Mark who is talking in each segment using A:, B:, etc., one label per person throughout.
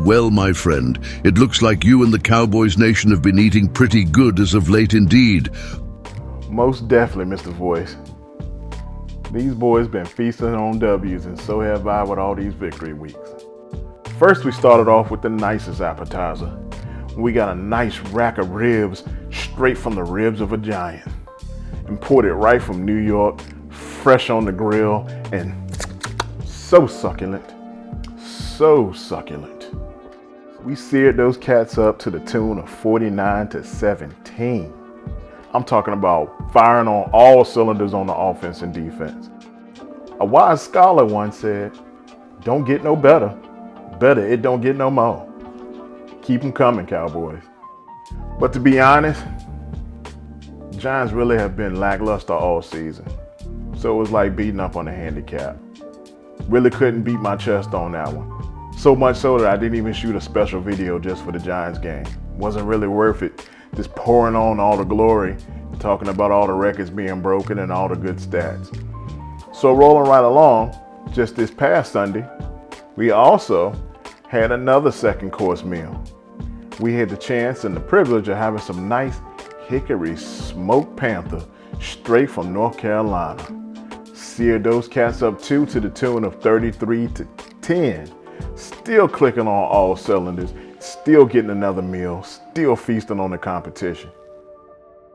A: Well, my friend, it looks like you and the Cowboys Nation have been eating pretty good as of late indeed.
B: Most definitely, Mr. Voice. These boys been feasting on W's, and so have I with all these victory weeks. First, we started off with the nicest appetizer. We got a nice rack of ribs straight from the ribs of a giant. Imported right from New York, fresh on the grill, and so succulent. So succulent. We seared those cats up to the tune of 49-17. I'm talking about firing on all cylinders on the offense and defense. A wise scholar once said, "Don't get no better. Better it don't get no more." Keep them coming, Cowboys. But to be honest, Giants really have been lackluster all season. So it was like beating up on a handicap. Really couldn't beat my chest on that one. So much so that I didn't even shoot a special video just for the Giants game. Wasn't really worth it. Just pouring on all the glory, talking about all the records being broken and all the good stats. So rolling right along, just this past Sunday, we also had another second course meal. We had the chance and the privilege of having some nice hickory smoked panther straight from North Carolina. Seared those cats up too to the tune of 33-10. Still clicking on all cylinders, still getting another meal, still feasting on the competition.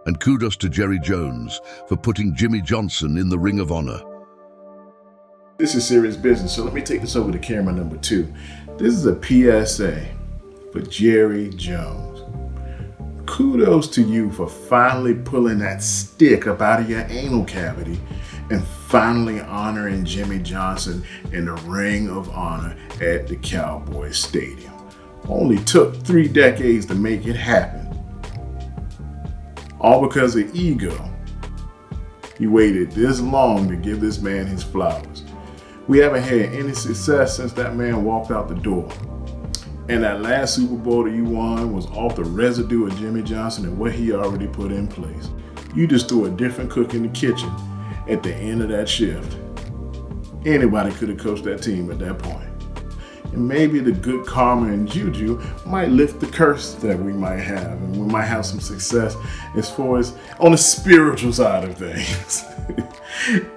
A: And kudos to Jerry Jones for putting Jimmy Johnson in the Ring of Honor.
B: This is serious business, so let me take this over to camera number 2. This is a PSA for Jerry Jones. Kudos to you for finally pulling that stick up out of your anal cavity and finally honoring Jimmy Johnson in the Ring of Honor at the Cowboys Stadium. Only took 3 decades to make it happen. All because of ego. He waited this long to give this man his flowers. We haven't had any success since that man walked out the door. And that last Super Bowl that you won was off the residue of Jimmy Johnson and what he already put in place. You just threw a different cook in the kitchen at the end of that shift. Anybody could have coached that team at that point. And maybe the good karma and juju might lift the curse that we might have, and we might have some success as far as on the spiritual side of things.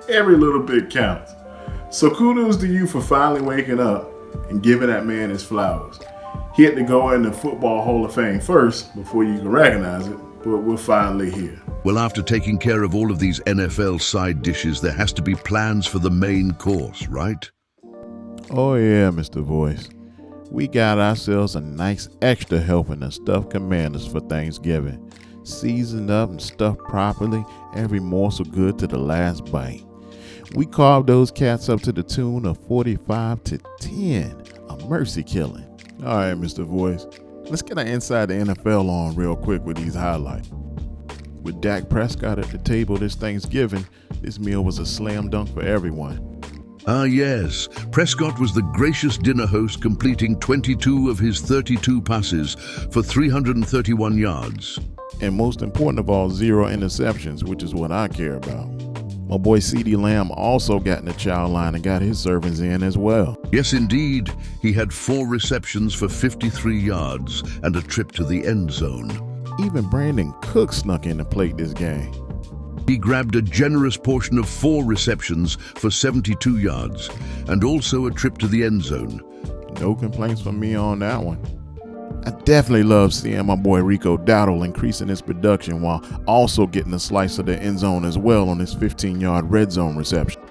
B: Every little bit counts. So kudos to you for finally waking up and giving that man his flowers. He had to go in the Football Hall of Fame first before you can recognize it, but we're finally here.
A: Well, after taking care of all of these NFL side dishes, there has to be plans for the main course, right?
C: Oh yeah, Mr. Voice. We got ourselves a nice extra helping of stuffed commanders for Thanksgiving. Seasoned up and stuffed properly, every morsel good to the last bite. We carved those cats up to the tune of 45-10, a mercy killing. All right, Mr. Voice, let's get an inside the NFL on real quick with these highlights. With Dak Prescott at the table this Thanksgiving, this meal was a slam dunk for everyone.
A: Ah yes, Prescott was the gracious dinner host, completing 22 of his 32 passes for 331 yards.
C: And most important of all, 0 interceptions, which is what I care about. My boy CeeDee Lamb also got in the chow line and got his servings in as well.
A: Yes, indeed. He had 4 receptions for 53 yards and a trip to the end zone.
C: Even Brandon Cook snuck in to plate this game.
A: He grabbed a generous portion of 4 receptions for 72 yards and also a trip to the end zone.
C: No complaints from me on that one. I definitely love seeing my boy Rico Dowdle increasing his production while also getting a slice of the end zone as well on his 15-yard red zone reception.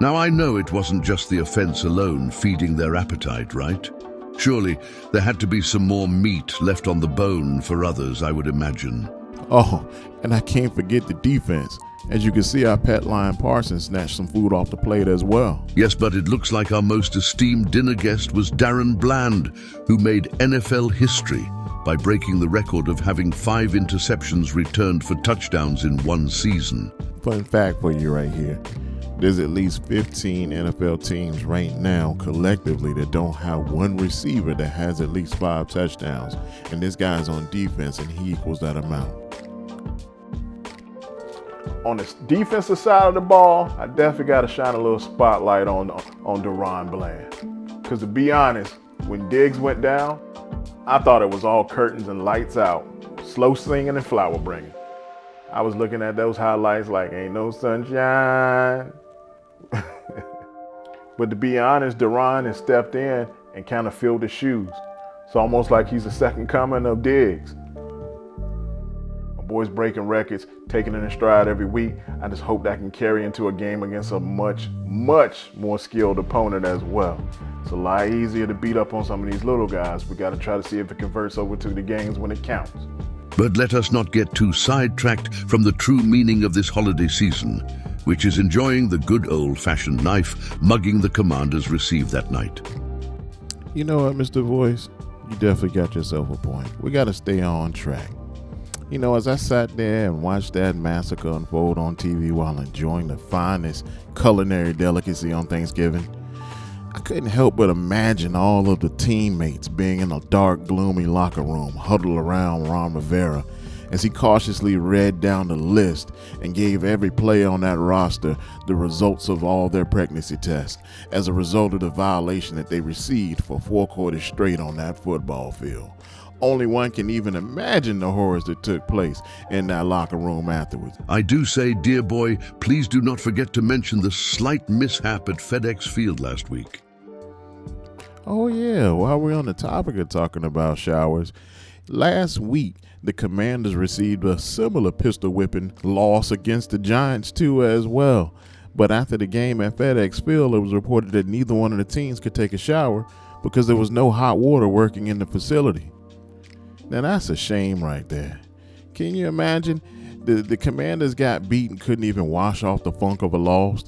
A: Now I know it wasn't just the offense alone feeding their appetite, right? Surely there had to be some more meat left on the bone for others, I would imagine.
C: Oh, and I can't forget the defense. As you can see, our pet lion Parsons snatched some food off the plate as well.
A: Yes, but it looks like our most esteemed dinner guest was Darren Bland, who made NFL history by breaking the record of having 5 interceptions returned for touchdowns in one season.
C: Fun fact for you right here. There's at least 15 NFL teams right now collectively that don't have one receiver that has at least 5 touchdowns. And this guy's on defense and he equals that amount.
B: On the defensive side of the ball, I definitely got to shine a little spotlight on Darren Bland. Because to be honest, when Diggs went down, I thought it was all curtains and lights out, slow singing and flower bringing. I was looking at those highlights like ain't no sunshine. But to be honest, Darren has stepped in and kind of filled his shoes. It's almost like he's the second coming of Diggs. Boys breaking records, taking it in stride every week. I just hope that can carry into a game against a much, much more skilled opponent as well. It's a lot easier to beat up on some of these little guys. We got to try to see if it converts over to the games when it counts.
A: But let us not get too sidetracked from the true meaning of this holiday season, which is enjoying the good old-fashioned knife mugging the commanders received that night.
C: You know what, Mr. Voice? You definitely got yourself a point. We got to stay on track. You know, as I sat there and watched that massacre unfold on TV while enjoying the finest culinary delicacy on Thanksgiving, I couldn't help but imagine all of the teammates being in a dark, gloomy locker room huddled around Ron Rivera as he cautiously read down the list and gave every player on that roster the results of all their pregnancy tests as a result of the violation that they received for 4 quarters straight on that football field. Only one can even imagine the horrors that took place in that locker room afterwards.
A: I do say, dear boy, please do not forget to mention the slight mishap at FedEx Field last week.
C: Oh yeah, while we're on the topic of talking about showers, last week the Commanders received a similar pistol whipping loss against the Giants too as well. But after the game at FedEx Field, it was reported that neither one of the teams could take a shower because there was no hot water working in the facility. Now that's a shame right there. Can you imagine? The Commanders got beat and couldn't even wash off the funk of a loss.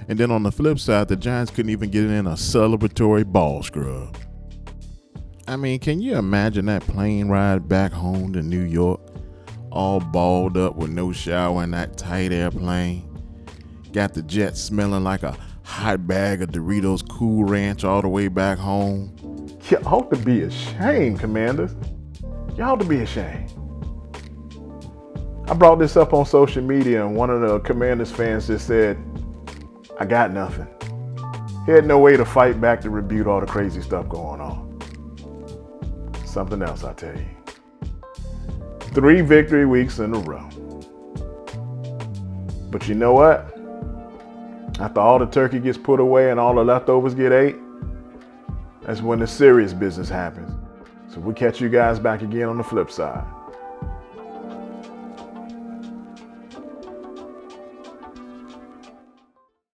C: And then on the flip side, the Giants couldn't even get in a celebratory ball scrub. I mean, can you imagine that plane ride back home to New York? All balled up with no shower in that tight airplane. Got the jet smelling like a hot bag of Doritos Cool Ranch all the way back home.
B: You ought to be ashamed, Commanders. You ought to be ashamed. I brought this up on social media and one of the Commanders fans just said, I got nothing. He had no way to fight back to rebuke all the crazy stuff going on. Something else, I tell you. 3 victory weeks in a row. But you know what? After all the turkey gets put away and all the leftovers get ate, that's when the serious business happens. So we'll catch you guys back again on the flip side.